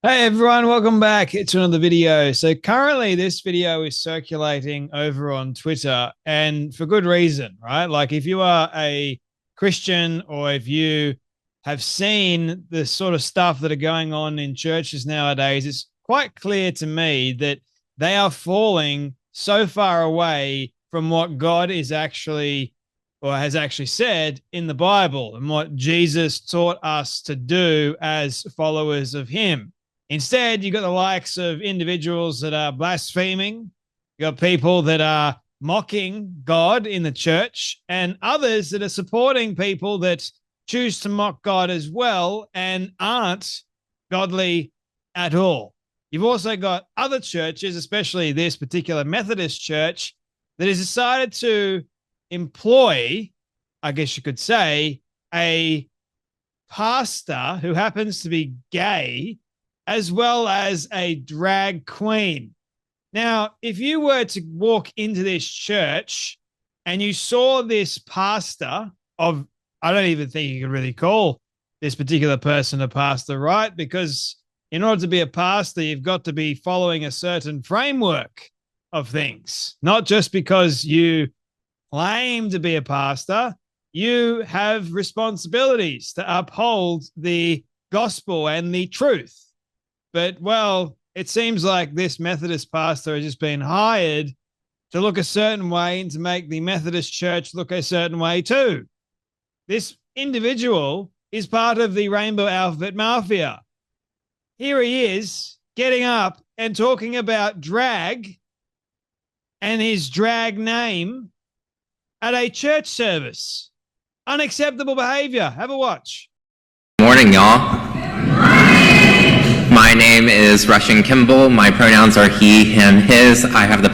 Hey everyone, welcome back to another video. So currently this video is circulating over on Twitter and for good reason, right? Like if you are a Christian or if you have seen the sort of stuff that are going on in churches nowadays, it's quite clear to me that they are falling so far away from what God is actually or has actually said in the Bible and what Jesus taught us to do as followers of him. Instead, you got the likes of individuals that are blaspheming. You got people that are mocking God in the church, and others that are supporting people that choose to mock God as well and aren't godly at all. You've also got other churches, especially this particular Methodist church, that has decided to employ, I guess you could say, a pastor who happens to be gay as well as a drag queen. Now, if you were to walk into this church and you saw this pastor of, I don't even think you could really call this particular person a pastor, right? Because in order to be a pastor, you've got to be following a certain framework of things, not just because you claim to be a pastor, you have responsibilities to uphold the gospel and the truth. But, well, it seems like this Methodist pastor has just been hired to look a certain way and to make the Methodist church look a certain way too. This individual is part of the Rainbow Alphabet Mafia. Here he is getting up and talking about drag and his drag name at a church service. Unacceptable behavior. Have a watch. Morning, y'all. My name is Russian Kimball. My pronouns are he, him, his. I have the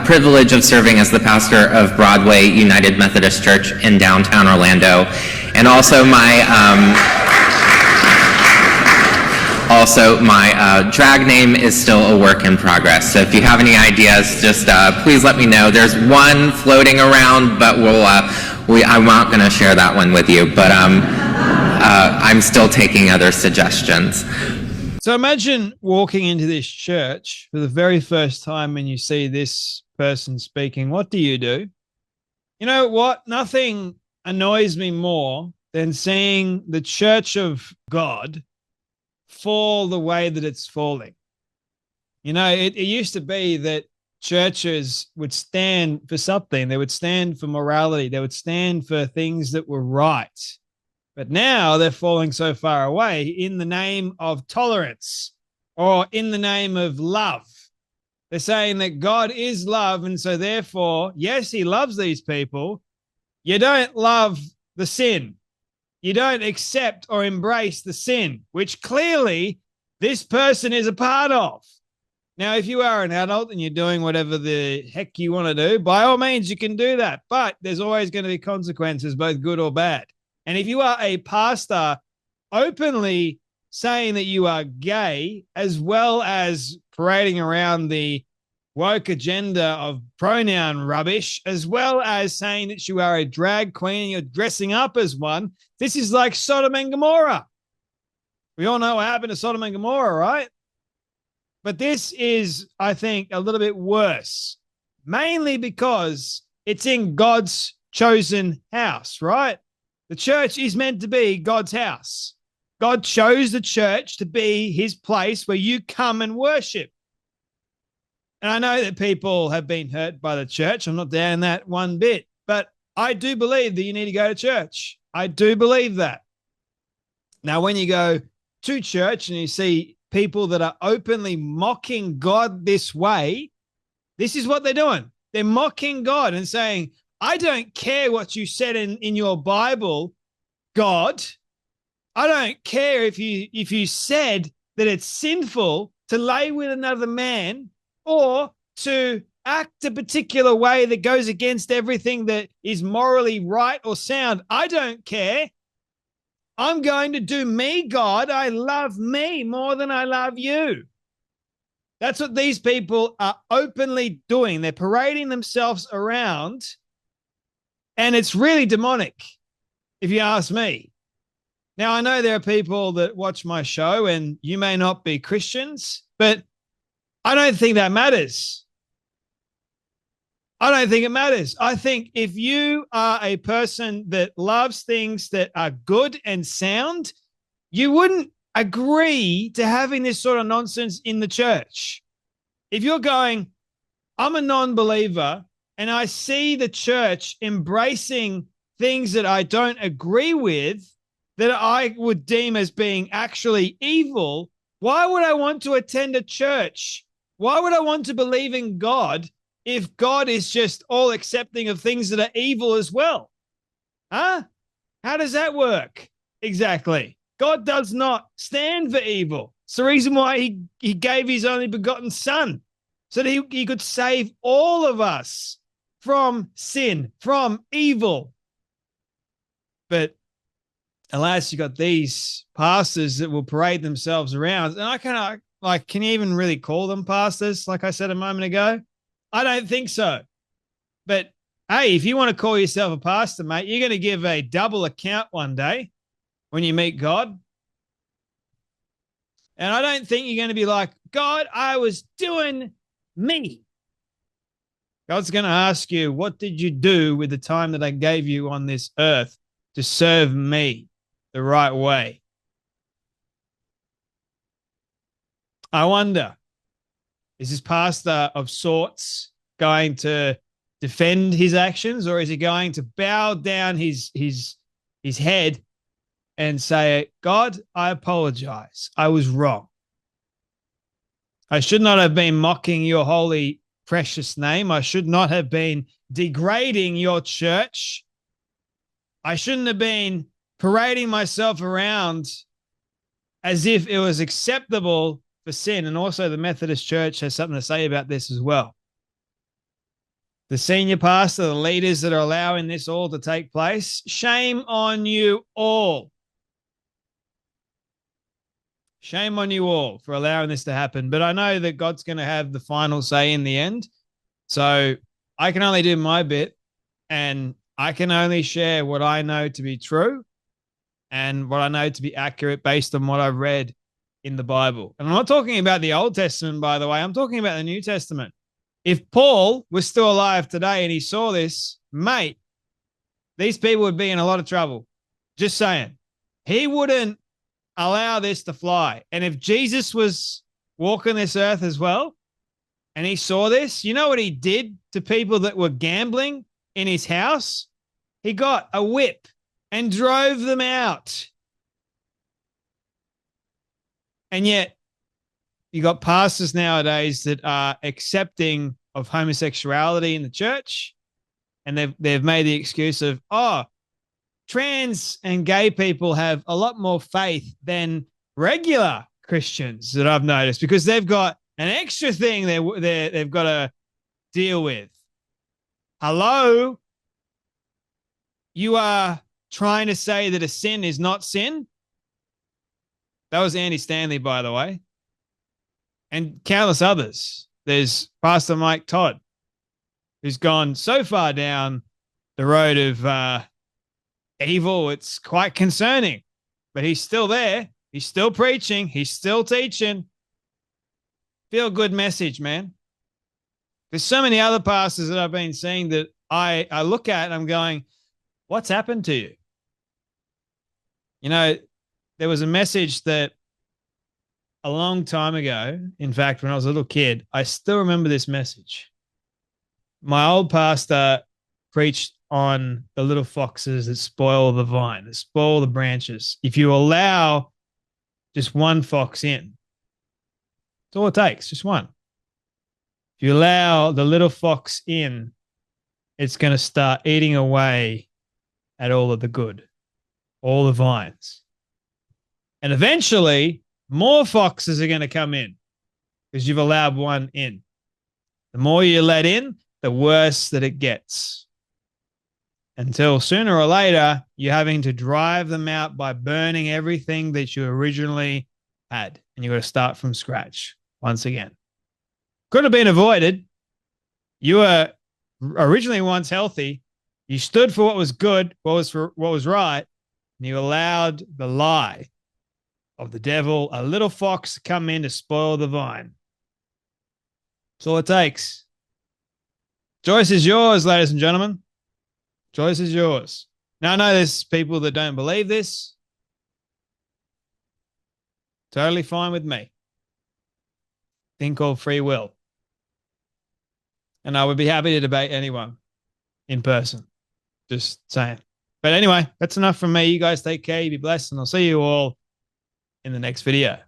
privilege of serving as the pastor of Broadway United Methodist Church in downtown Orlando. And also my drag name is still a work in progress. So if you have any ideas, just please let me know. There's one floating around, but I'm not going to share that one with you. But I'm still taking other suggestions. So imagine walking into this church for the very first time and you see this person speaking. What do? You know what? Nothing annoys me more than seeing the church of God fall the way that it's falling. You know, it used to be that churches would stand for something. They would stand for morality. They would stand for things that were right. But now they're falling so far away in the name of tolerance or in the name of love. They're saying that God is love. And so therefore, yes, he loves these people. You don't love the sin. You don't accept or embrace the sin, which clearly this person is a part of. Now, if you are an adult and you're doing whatever the heck you want to do, by all means, you can do that. But there's always going to be consequences, both good or bad. And if you are a pastor openly saying that you are gay, as well as parading around the woke agenda of pronoun rubbish, as well as saying that you are a drag queen and you're dressing up as one, this is like Sodom and Gomorrah. We all know what happened to Sodom and Gomorrah, right? But this is, I think, a little bit worse, mainly because it's in God's chosen house, right? The church is meant to be God's house. God chose the church to be his place where you come and worship. And I know that people have been hurt by the church. I'm not down that one bit. But I do believe that you need to go to church. I do believe that. Now, when you go to church and you see people that are openly mocking God this way, this is what they're doing. They're mocking God and saying, I don't care what you said in your Bible, God. I don't care if you said that it's sinful to lay with another man or to act a particular way that goes against everything that is morally right or sound. I don't care. I'm going to do me, God. I love me more than I love you. That's what these people are openly doing. They're parading themselves around. And it's really demonic, if you ask me. Now, I know there are people that watch my show and you may not be Christians, but I don't think that matters. I don't think it matters. I think if you are a person that loves things that are good and sound, you wouldn't agree to having this sort of nonsense in the church. If you're going, I'm a non-believer and I see the church embracing things that I don't agree with, that I would deem as being actually evil, why would I want to attend a church? Why would I want to believe in God if God is just all accepting of things that are evil as well? Huh? How does that work? Exactly. God does not stand for evil. It's the reason why he gave his only begotten son, so that he could save all of us from sin, from evil. But alas, you got these pastors that will parade themselves around. And I kind of like, can you even really call them pastors? Like I said a moment ago, I don't think so. But hey, if you want to call yourself a pastor, mate, you're going to give a double account one day when you meet God. And I don't think you're going to be like, God, I was doing me. God's going to ask you, what did you do with the time that I gave you on this earth to serve me the right way? I wonder, is this pastor of sorts going to defend his actions, or is he going to bow down his head and say, God, I apologize. I was wrong. I should not have been mocking your holy, precious name. I should not have been degrading your church. I shouldn't have been parading myself around as if it was acceptable for sin. And also the Methodist Church has something to say about this as well. The senior pastor, the leaders that are allowing this all to take place, shame on you all. Shame on you all for allowing this to happen. But I know that God's going to have the final say in the end. So I can only do my bit, and I can only share what I know to be true and what I know to be accurate based on what I've read in the Bible. And I'm not talking about the Old Testament, by the way. I'm talking about the New Testament. If Paul was still alive today and he saw this, mate, these people would be in a lot of trouble. Just saying. He wouldn't allow this to fly. And if Jesus was walking this earth as well, and he saw this, you know what he did to people that were gambling in his house? He got a whip and drove them out. And yet you got pastors nowadays that are accepting of homosexuality in the church, and they've made the excuse of, oh, trans and gay people have a lot more faith than regular Christians that I've noticed, because they've got an extra thing they've got to deal with. Hello? You are trying to say that a sin is not sin? That was Andy Stanley, by the way. And countless others. There's Pastor Mike Todd, who's gone so far down the road of evil, it's quite concerning. But he's still there. He's still preaching. He's still teaching. Feel good message, man. There's so many other pastors that I've been seeing that I look at and I'm going, what's happened to you? You know, there was a message that a long time ago, in fact, when I was a little kid, I still remember this message. My old pastor preached on the little foxes that spoil the vine, that spoil the branches. If you allow just one fox in, that's all it takes, just one. If you allow the little fox in, it's going to start eating away at all of the good, all the vines. And eventually, more foxes are going to come in because you've allowed one in. The more you let in, the worse that it gets. Until sooner or later, you're having to drive them out by burning everything that you originally had. And you've got to start from scratch once again. Could have been avoided. You were originally once healthy. You stood for what was good, what was right. and you allowed the lie of the devil, a little fox, to come in to spoil the vine. That's all it takes. Choice is yours, ladies and gentlemen. Choice is yours. Now, I know there's people that don't believe this. Totally fine with me. Thing called free will. And I would be happy to debate anyone in person. Just saying. But anyway, that's enough from me. You guys take care. You be blessed. And I'll see you all in the next video.